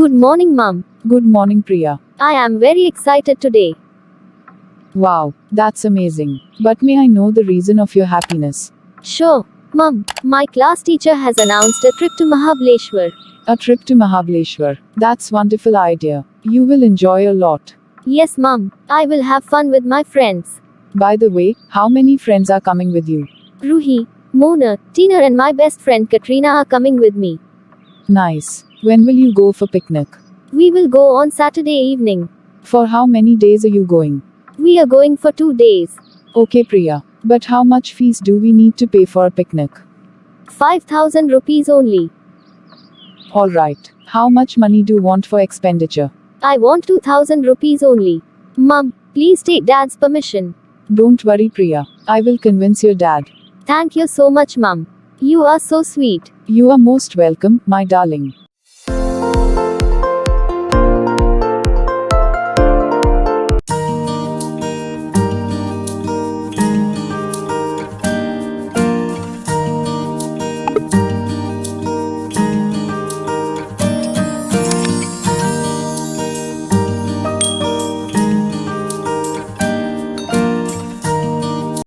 Good morning, Mum. Good morning, Priya. I am very excited today. Wow, that's amazing. But may I know the reason of your happiness? Sure, Mum. My class teacher has announced a trip to Mahabaleshwar. A trip to Mahabaleshwar. That's wonderful idea. You will enjoy a lot. Yes, Mum. I will have fun with my friends. By the way, how many friends are coming with you? Ruhi, Mona, Tina and my best friend Katrina are coming with me. Nice. When will you go for picnic? We will go on Saturday evening. For how many days are you going? We are going for 2 days. Okay, Priya. But how much fees do we need to pay for a picnic? 5,000 rupees only. Alright. How much money do you want for expenditure? I want 2,000 rupees only. Mum, please take Dad's permission. Don't worry, Priya. I will convince your dad. Thank you so much, Mum. You are so sweet. You are most welcome, my darling.